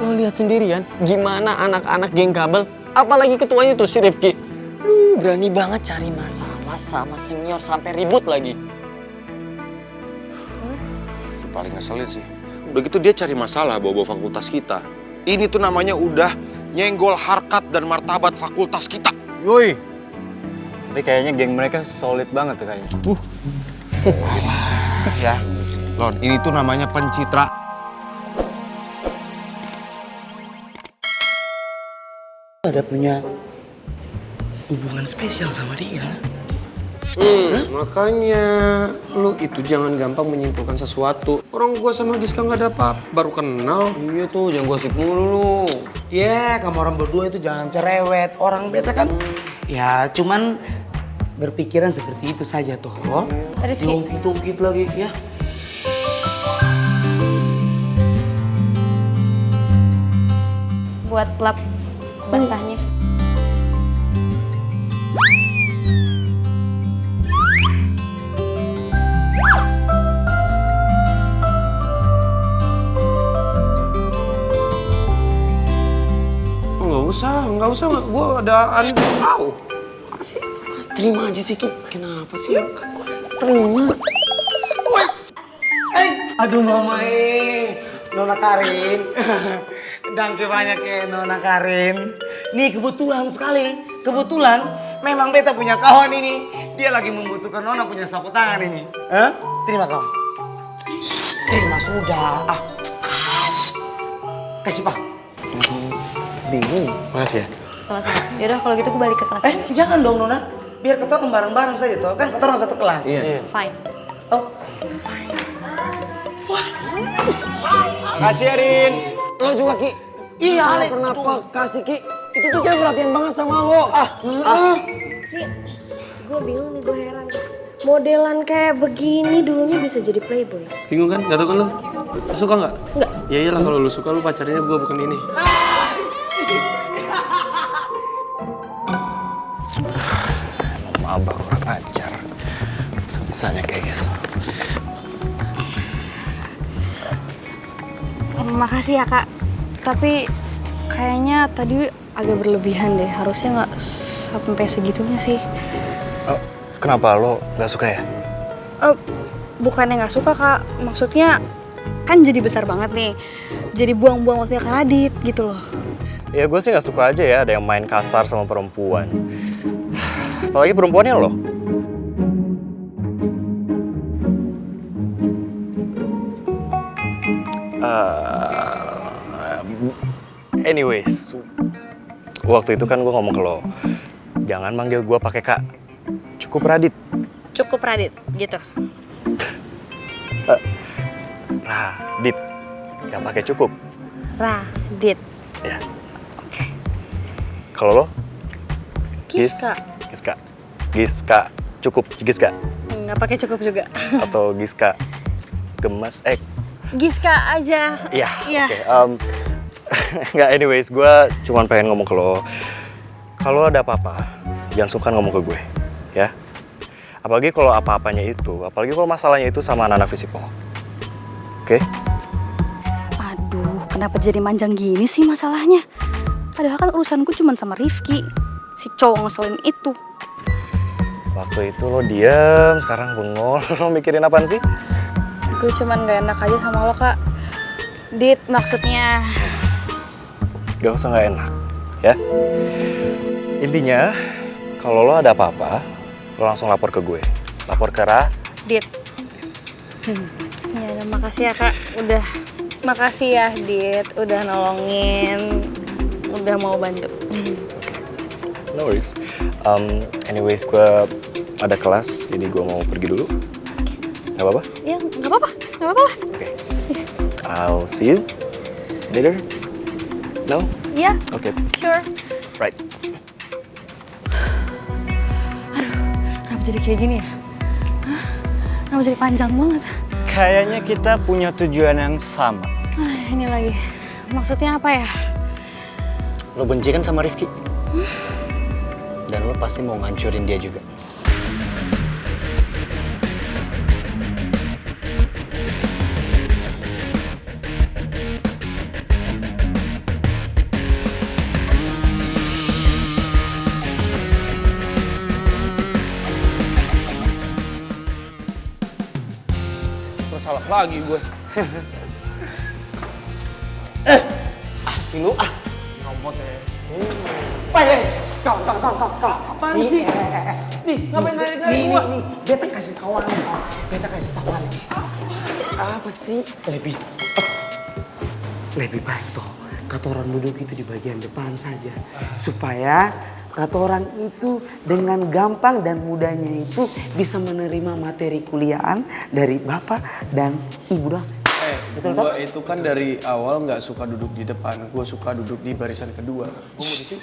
Lo lihat sendirian gimana anak-anak geng kabel, apalagi ketuanya tuh si Rifki. Berani banget cari masalah sama senior sampai ribut lagi. Paling ngeselin sih. Udah gitu dia cari masalah bawa-bawa fakultas kita. Ini tuh namanya udah nyenggol harkat dan martabat fakultas kita. Woi. Tapi kayaknya geng mereka solid banget tuh kayaknya. Ya, Lon, ini tuh namanya pencitra. Ada punya hubungan spesial sama dia. Makanya lu itu jangan gampang menyimpulkan sesuatu. Orang gua sama Giska nggak ada apa-apa, baru kenal. Iya tuh, jangan gosip mulu lu. Ya, kamu orang berdua itu jangan cerewet. Orang beta kan, ya cuman berpikiran seperti itu saja toh. Rifki. Diungkit-ungkit lagi ya. Buat lap basahnya. Nggak usah, gua ada Au. Apa sih? Mas, terima aja sih, Ki. Kenapa sih? Kan gua terima. Aduh mama Nona Karin. Danke banyak ya Nona Karin. Nih kebetulan sekali, kebetulan memang beta punya kawan ini. Dia lagi membutuhkan Nona punya sapu tangan ini. Terima kawan. Terima sudah. Kasih pak. Bingung. Makasih ya. Sama-sama. Yaudah kalau gitu gue balik ke kelas. Jangan dong Nona. Biar kita orang bareng-bareng saja toh. Kan kita orang satu kelas. Iya. Fine. Oh. Makasih ya, Rin. Lo juga, Ki. Iya, Ale. Kenapa kasih, Ki? Itu tuh cewek perhatian banget sama lo. Ki, gue bingung nih, gue heran. Modelan kayak begini dulunya bisa jadi playboy. Bingung kan? Gak tau kan lo? Suka nggak? Nggak. Ya iyalah, kalau lo suka, lo pacarnya gue bukan ini. Abah kurang ajar. Bisa-bisanya kayak gitu. Makasih ya kak, tapi kayaknya tadi agak berlebihan deh. Harusnya nggak sampai segitunya sih. Kenapa lo gak suka ya? Bukannya nggak suka kak, maksudnya kan jadi besar banget nih. Jadi buang-buang waktunya ke Radit gitu loh. Ya gue sih gak suka aja ya ada yang main kasar sama perempuan. Apalagi perempuannya lo. Anyways, waktu itu kan gue ngomong ke lo, jangan manggil gue pakai kak, cukup Radit. Cukup Radit gitu. Radit, gak pakai cukup. Radit. Ya. Oke. Kalau lo? Giska. Giska, cukup Giska. Nggak pakai cukup juga. Atau Giska gemas, Giska aja. Iya. Iya. Oke. Nggak, anyways, gue cuman pengen ngomong ke lo. Kalau ada apa-apa, jangan sungkan ngomong ke gue, ya. Apalagi kalau apa-apanya itu, apalagi kalau masalahnya itu sama anak-anak Visipol. Oke? Aduh, kenapa jadi manjang gini sih masalahnya? Padahal kan urusanku cuma sama Rifki. Si cowok ngeselin itu. Waktu itu lo diem, sekarang bengong. Lo mikirin apaan sih? Gue cuman gak enak aja sama lo, Kak. Dit, maksudnya... Gak usah gak enak, ya. Intinya, kalau lo ada apa-apa, lo langsung lapor ke gue. Lapor ke Dit. Ya udah, makasih ya, Kak. Makasih ya, Dit. Udah nolongin. Udah mau bantu. No worries. Anyways, gue ada kelas, jadi gue mau pergi dulu. Gak apa-apa? Ya, gak apa-apa. Gak apa-apa lah. Oke. I'll see you later. No? Iya. Okay. Sure. Right. Kenapa jadi kayak gini ya? Hah? Kenapa jadi panjang banget? Kayaknya kita punya tujuan yang sama. Ini lagi. Maksudnya apa ya? Lo benci kan sama Rifki? Dan lo pasti mau ngancurin dia juga. Salah lagi gue. Sini ah. Ngompot ya. Kawan. Apaan sih? Nih, ngapain dari gua? Nih, beta kasih tahuan nih. Beta kasih tahuan nih. Apa sih? Lebih baik toh, kata orang duduk itu di bagian depan saja. Supaya kata orang itu dengan gampang dan mudahnya itu bisa menerima materi kuliahan dari bapak dan ibu dosen. Betul toh? Gue itu kan dari awal nggak suka duduk di depan. Gue suka duduk di barisan kedua. Gue mau di sini.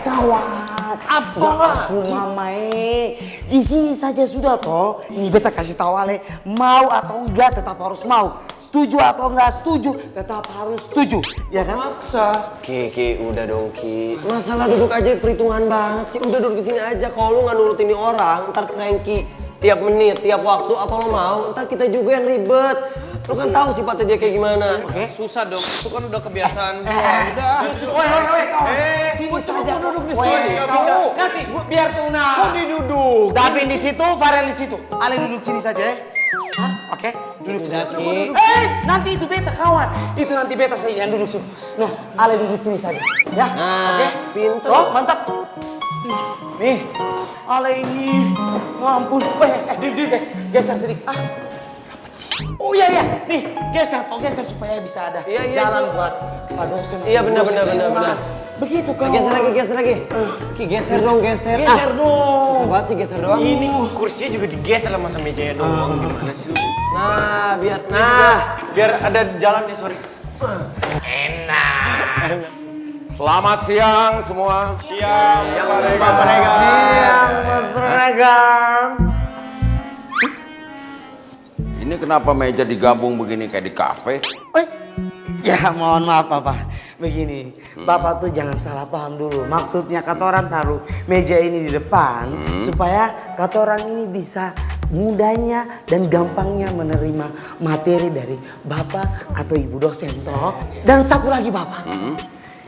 Kawan. Apa? Aku mamae. Di sini saja sudah toh. Ini beta kasih tahu ale, mau atau enggak tetap harus mau. Setuju atau enggak setuju, tetap harus setuju. Ya kan? Maksa. Ki, udah dong Ki. Masalah duduk aja perhitungan banget sih. Udah duduk di sini aja. Kalau lu nggak nurut ini orang, ntar cranky. Tiap menit, tiap waktu, apa lo mau? Ntar kita juga yang ribet. Lo kan tahu sifatnya dia kayak gimana. Susah dong. Itu kan udah kebiasaan gue. Udah. Woi, kawan. Sini saja. duduk di Woi, sini. kawan. Nanti gua biar tuna. Kok diduduk? Davin di situ, Farel di situ. Ale duduk sini saja ya. Hah? Oke, duduk sini. Nanti itu beta kawan. Itu nanti beta saja yang duduk sini. Nah, Ale duduk sini saja. Ya, oke. Pinter. Oh, mantap. Nih, Ale ini. Ampun. Geser sedikit. Oh iya, nih geser supaya bisa ada jalan buat Pak dosen. Iya benar. Begitu kan? Geser lagi. Ki geser dong. Geser dong. Susah banget sih geser doang. Ini kursinya juga digeser sama mejanya doang. Gimana sih lu? Nah, Biar ada jalan nih, sorry. Selamat siang semua. Siang, Mas Seragam. Ini kenapa meja digabung begini kayak di kafe? Ya mohon maaf Papa. Begini, Bapak tuh jangan salah paham dulu. Maksudnya kata orang taruh meja ini di depan supaya kata orang ini bisa mudahnya dan gampangnya menerima materi dari Bapak atau Ibu dosen toh. Dan satu lagi Bapak.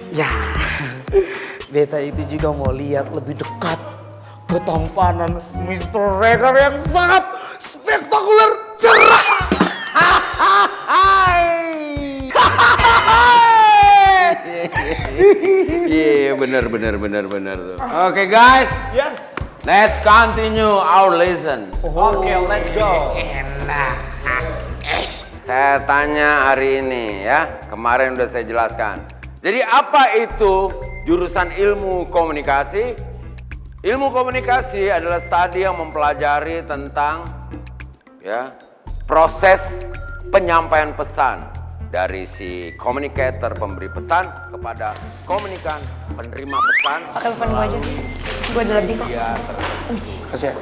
Ya, beta itu juga mau lihat lebih dekat ketampanan Mr. Regar yang sangat spektakuler cerah. Iya, benar tuh. Oke guys, Yes. let's continue our lesson. Oke, let's go. Saya tanya hari ini ya, kemarin udah saya jelaskan. Jadi apa itu jurusan ilmu komunikasi? Ilmu komunikasi adalah studi yang mempelajari tentang ya proses penyampaian pesan dari si communicator pemberi pesan kepada komunikan penerima pesan. Pakai depan gue aja. Gue ada lebih kok. Kasih ya.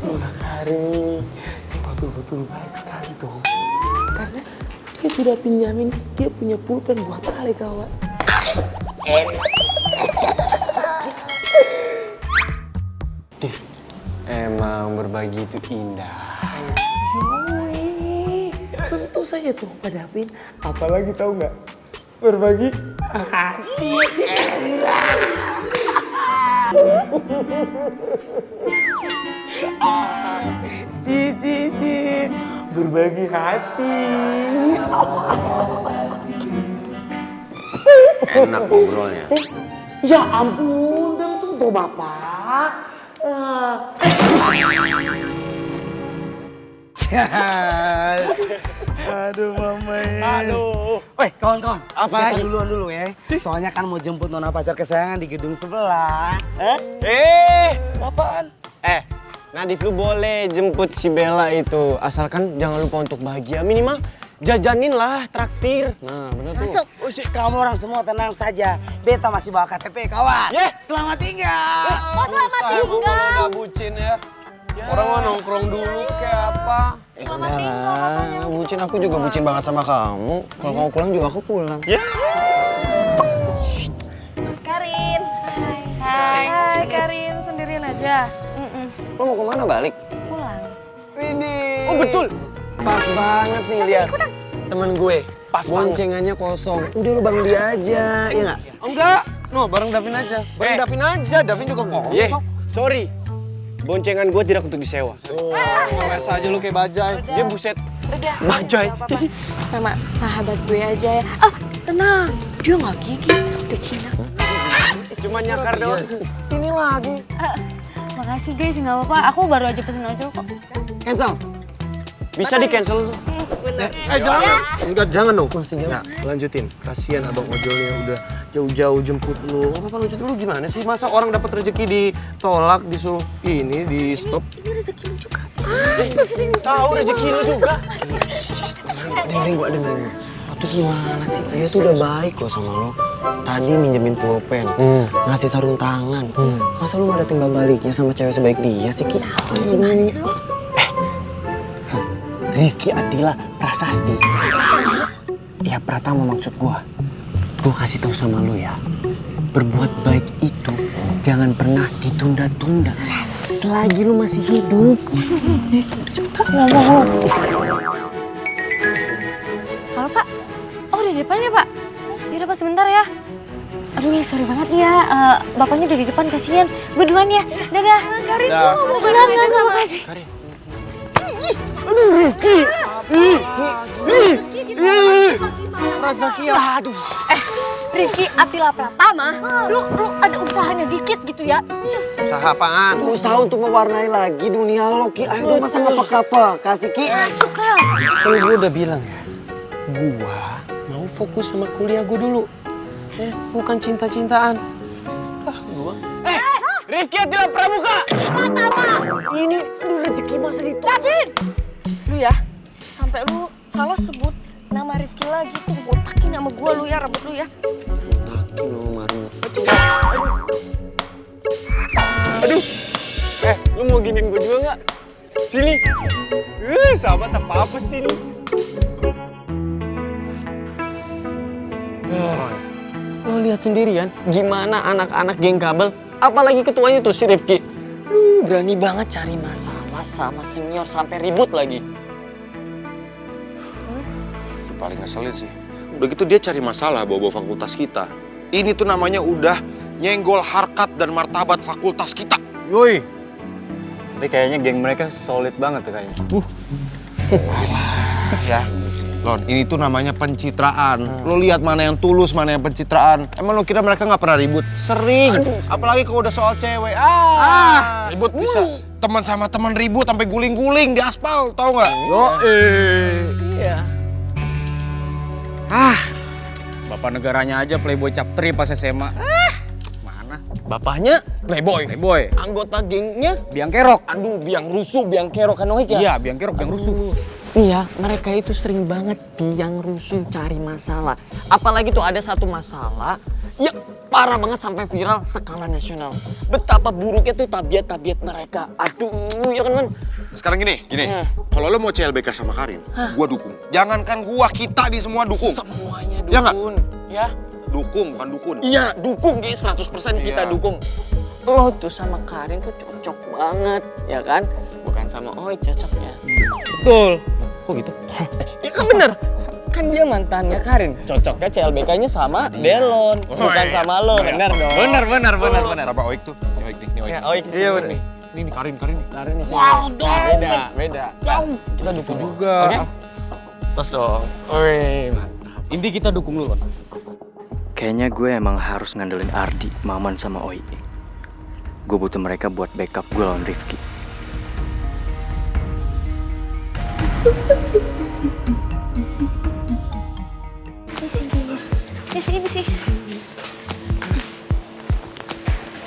Nona Karin, dia betul-betul baik sekali tuh. Karena dia sudah pinjamin, dia punya pulpen buat Ale kawan. Emang berbagi itu indah. Yoi, tentu saja tuh Pak Davin. Apalagi tahu nggak? Berbagi hati. Berbagi hati. Enak ngobrolnya. Ya ampun, tentu tuh Bapak. Aduh Mama. Aduh. Woi kawan-kawan. Apa kita lagi? duluan dulu ya. Soalnya kan mau jemput nona pacar kesayangan di gedung sebelah. Apaan? Nadif lu boleh jemput si Bella itu. Asalkan jangan lupa untuk bahagia. Minimal jajanin lah, traktir. Nah bener tuh. Masuk. Kamu orang semua tenang saja. Beta masih bawa KTP kawan. Selamat tinggal. Kok selamat tinggal? Udah bucin ya. Orang mau nongkrong dulu kayak apa? Selamat tinggal katanya. Bucin, aku juga bucin banget sama kamu. Kalau kamu pulang juga aku pulang. Karin. Hai Karin, sendirian aja. Lo mau kemana balik? Pulang. Ini. Oh betul. Pas banget nih lihat temen gue. Pas banget. Boncengannya kosong. Udah lu bareng dia aja, ya nggak? Enggak, no bareng Davin aja. Bareng Davin aja, Davin juga kosong. Sorry. Boncengan gue tidak untuk disewa. Ngeles aja lu kayak bajai. Dia buset. Udah. Bajai. Nggak apa-apa. Sama sahabat gue aja ya. Ah, tenang. Dia nggak gigit. Udah Cina. Cuma nyakar doang. Ini lagi. Makasih guys, nggak apa-apa. Aku baru aja pesen ojol kok. Cancel. Bisa di cancel tuh. Jangan. Enggak, jangan dong. Ya, lanjutin. Kasihan abang ojolnya udah jauh-jauh jemput lu. Gak apa-apa lanjutin. Lu gimana sih? Masa orang dapat rezeki ditolak, disuruh ini, di stop? Ini rezeki lu juga. Tahu rezeki lu juga. Dengerin gua. Lo tuh gimana sih? Dia tuh udah baik loh sama lo. Tadi minjemin pulpen, ngasih sarung tangan. Masa lu gak ada timbal baliknya sama cewek sebaik dia sih, Ki? Gimana sih lu? Rifki Atila Prasasti. Ya Pratama maksud gua. Gua kasih tahu sama lu ya. Berbuat baik itu jangan pernah ditunda-tunda. Selagi lu masih hidup. Halo Pak. Oh udah di depan ya Pak? Yaudah Pak sebentar ya. Aduh ya sorry banget ya. Bapaknya udah di depan kasihan. Gue duluan ya. Dadah. Karin, lu mau bareng aja sama kasih. Rasa kia. Aduh. Rifki Atila Pratama, lu ada usahanya dikit gitu ya. Usaha apaan? Usaha untuk mewarnai lagi dunia lo, Ki. Ayo dong, masa ngapa-ngapa? Kasih, Ki. Masuk lah. Kalau gue udah bilang ya, gua mau fokus sama kuliah gue dulu. Bukan cinta-cintaan. Gua. Rifki Atila Pramuka. Ini udah rezeki masa itu. Davin! Lu ya, sampai lu salah sebut nama Rifki lagi tuh botakin sama gua lu ya, rambut lu ya. Aduh. Lu mau giniin gue juga nggak? Sini. Sahabat apa sih lu? Lo lihat sendirian gimana anak-anak geng kabel, apalagi ketuanya tuh si Rifki. Berani banget cari masalah sama senior sampai ribut lagi. Paling ngeselin sih. Udah gitu dia cari masalah bawa-bawa fakultas kita. Ini tuh namanya udah nyenggol harkat dan martabat fakultas kita. Yoi. Tapi kayaknya geng mereka solid banget tuh kayaknya. Ya, Lon, ini tuh namanya pencitraan. Lo lihat mana yang tulus, mana yang pencitraan. Emang lo kira mereka nggak pernah ribut? Sering. Apalagi kalau udah soal cewek. Ribut bisa. Teman sama teman ribut sampai guling-guling di aspal, tau nggak? Iya. Bapak negaranya aja playboy cap 3 pas SMA. Mana? Bapaknya playboy. Playboy. Anggota gengnya Biang kerok. aduh biang rusuh, biang kerok kan Noik ya? Iya, biang kerok, biang rusuh. Iya, mereka itu sering banget biang rusuh cari masalah. Apalagi tuh ada satu masalah yang parah banget sampai viral skala nasional. Betapa buruknya tuh tabiat-tabiat mereka. Aduh, ya kan, Man? Sekarang gini. Kalau lo mau CLBK sama Karin, gua dukung. Jangankan gua, kita di semua dukung. Semuanya Ya nggak? dukun. Ya? Dukung, bukan dukun. Iya, dukung, Gi. 100% kita Iya. dukung. Lo tuh sama Karin tuh cocok banget, ya kan? Bukan sama Oi cocoknya. Betul. Kok gitu? Ya kan bener. Kan dia mantannya Karin. Cocoknya CLBK-nya sama Delon. Bukan sama lo. Bener dong. Bener. Sama Oik tuh. Ini Oik nih, ini Oik. Ya, Oik. Iya, bener. Nih, ini Karin nih. Karin nih. Beda. Kita dukung juga. Oke? Tos dong. Oi, Inti kita dukung lu, Lon. Kayaknya gue emang harus ngandelin Ardi, Maman sama Oi. Gue butuh mereka buat backup gue lawan Rifki. Misi.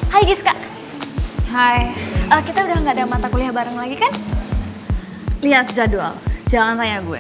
Hai Giska. Hai. Kita udah nggak ada mata kuliah bareng lagi kan? Lihat jadwal, jangan tanya gue.